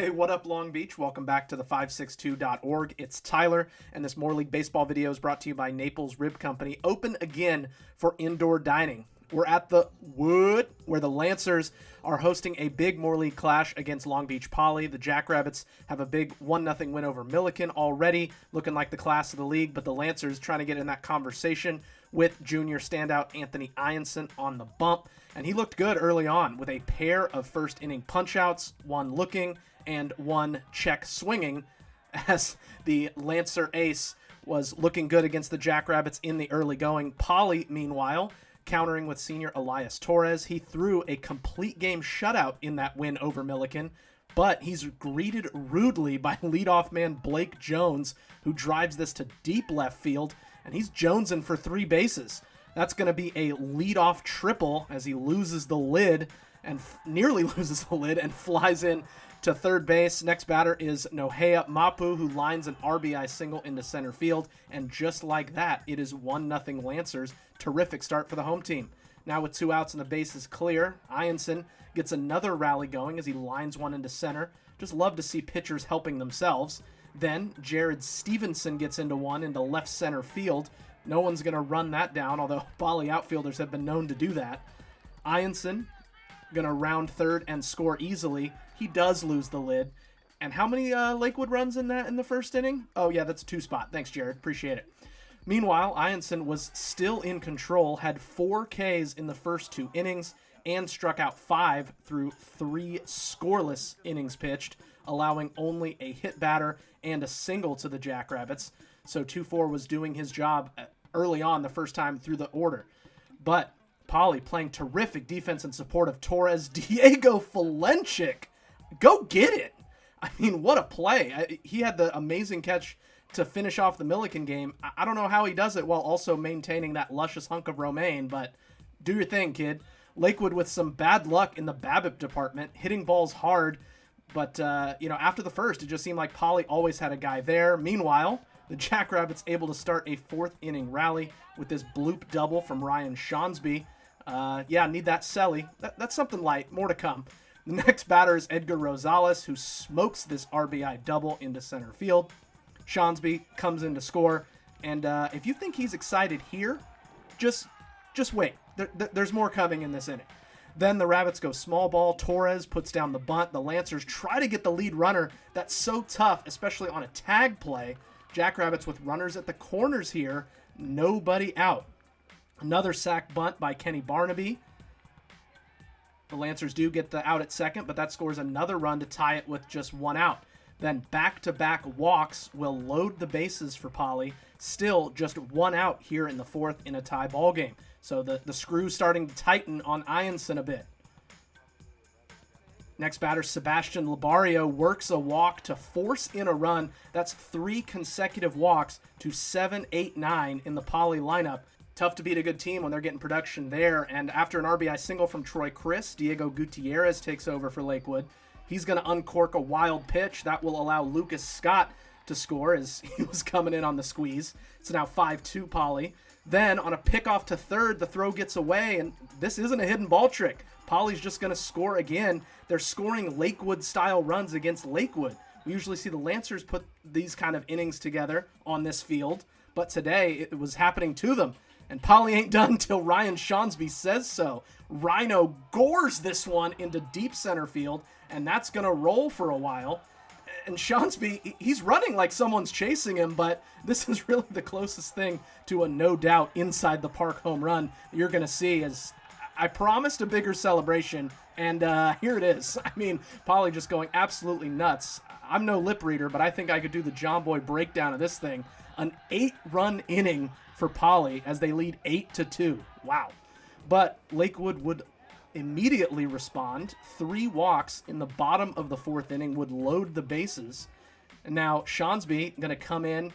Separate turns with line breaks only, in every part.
Hey, what up, Long Beach? Welcome back to the 562.org. It's Tyler, and this More League Baseball video is brought to you by Naples Rib Company. Open again for indoor dining. We're at the Wood, where the Lancers are hosting a big More League clash against Long Beach Poly. The Jackrabbits have a big 1-0 win over Milliken already, looking like the class of the league, but the Lancers trying to get in that conversation with junior standout Anthony Ianson on the bump. And he looked good early on with a pair of first-inning punch-outs, one looking and one check swinging, as the Lancer ace was looking good against the Jackrabbits in the early going. Poly, meanwhile, countering with senior Elias Torres. He threw a complete game shutout in that win over Milliken, but he's greeted rudely by leadoff man Blake Jones, who drives this to deep left field, and he's jonesing for 3 bases. That's going to be a leadoff triple as he loses the lid and nearly loses the lid and flies in to third base. Next batter is Nohea Mapu, who lines an RBI single into center field. And just like that, it is 1-0 Lancers. Terrific start for the home team. Now with 2 outs and the bases clear, Ianson gets another rally going as he lines one into center. Just love to see pitchers helping themselves. Then Jared Stevenson gets into one into left center field. No one's going to run that down, although Poly outfielders have been known to do that. Ianson going to round third and score easily. He does lose the lid. And how many Lakewood runs in the first inning? Oh, yeah, that's a 2-spot. Thanks, Jared. Appreciate it. Meanwhile, Ianson was still in control, had 4 Ks in the first 2 innings, and struck out 5 through 3 scoreless innings pitched, allowing only a hit batter and a single to the Jackrabbits. So 2-4 was doing his job early on the first time through the order. But Poly playing terrific defense in support of Torres. Diego Falenchik, go get it. I mean, what a play. He had the amazing catch to finish off the Milliken game. I don't know how he does it while also maintaining that luscious hunk of romaine, but do your thing, kid. Lakewood with some bad luck in the BABIP department, hitting balls hard. But, after the first, it just seemed like Poly always had a guy there. Meanwhile, the Jackrabbits able to start a 4th inning rally with this bloop double from Ryan Shawnsby. Need that Selly. That's something light. More to come. The next batter is Edgar Rosales, who smokes this RBI double into center field. Shawnsby comes in to score. And if you think he's excited here, just wait. There's more coming in this inning. Then the Rabbits go small ball. Torres puts down the bunt. The Lancers try to get the lead runner. That's so tough, especially on a tag play. Jackrabbits with runners at the corners here. Nobody out. Another sack bunt by Kenny Barnaby. The Lancers do get the out at second, but that scores another run to tie it with just 1 out. Then back-to-back walks will load the bases for Poly. Still just 1 out here in the 4th in a tie ball game. So the screw's starting to tighten on Ianson a bit. Next batter, Sebastian Labario works a walk to force in a run. That's 3 consecutive walks to 7, 8, 9 in the Poly lineup. Tough to beat a good team when they're getting production there. And after an RBI single from Troy Chris, Diego Gutierrez takes over for Lakewood. He's going to uncork a wild pitch that will allow Lucas Scott to score as he was coming in on the squeeze. It's now 5-2 Poly. Then on a pickoff to third, the throw gets away, and this isn't a hidden ball trick. Poly's just going to score again. They're scoring Lakewood-style runs against Lakewood. We usually see the Lancers put these kind of innings together on this field, but today it was happening to them. And Poly ain't done till Ryan Shawnsby says so. Rhino gores this one into deep center field, and that's going to roll for a while. And Shawnsby, he's running like someone's chasing him, but this is really the closest thing to a no doubt inside the park home run you're going to see. As I promised a bigger celebration, and here it is. I mean, Poly just going absolutely nuts. I'm no lip reader, but I think I could do the John Boy breakdown of this thing. An 8-run inning for Poly as they lead 8-2. Wow. But Lakewood would immediately respond. 3 walks in the bottom of the 4th inning would load the bases. And now Shawnsby going to come in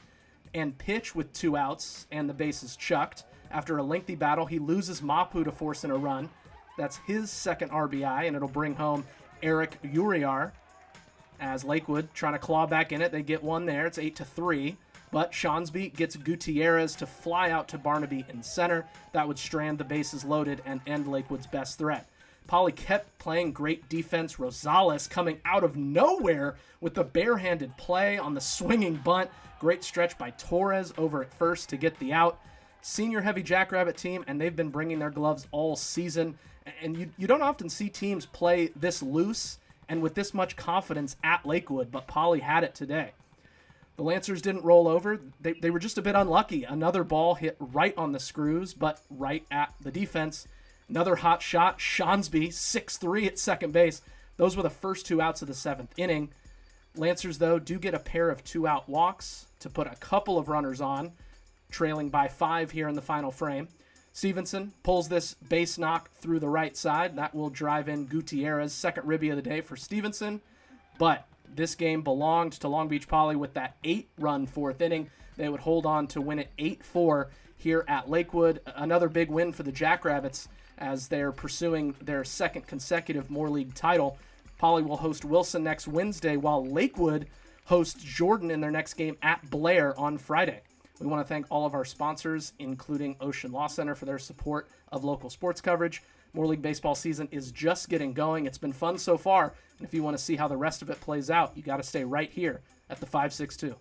and pitch with 2 outs and the bases chucked. After a lengthy battle, he loses Mapu to force in a run. That's his 2nd RBI, and it'll bring home Eric Uriar. As Lakewood trying to claw back in it, they get one there. It's 8-3. But Shawnsby gets Gutierrez to fly out to Barnaby in center. That would strand the bases loaded and end Lakewood's best threat. Poly kept playing great defense. Rosales coming out of nowhere with the barehanded play on the swinging bunt. Great stretch by Torres over at first to get the out. Senior heavy Jackrabbit team, and they've been bringing their gloves all season. And you don't often see teams play this loose and with this much confidence at Lakewood, but Poly had it today. The Lancers didn't roll over. They were just a bit unlucky. Another ball hit right on the screws, but right at the defense. Another hot shot. Shonsby, 6'3" at second base. Those were the first 2 outs of the 7th inning. Lancers, though, do get a pair of 2-out walks to put a couple of runners on, trailing by 5 here in the final frame. Stevenson pulls this base knock through the right side. That will drive in Gutierrez, second ribby of the day for Stevenson. But this game belonged to Long Beach Poly with that 8-run 4th inning. They would hold on to win it 8-4 here at Lakewood. Another big win for the Jackrabbits as they're pursuing their second consecutive Moore League title. Poly will host Wilson next Wednesday, while Lakewood hosts Jordan in their next game at Blair on Friday. We want to thank all of our sponsors, including Ocean Law Center, for their support of local sports coverage. Moore League baseball season is just getting going. It's been fun so far, and if you want to see how the rest of it plays out, you got to stay right here at the 562.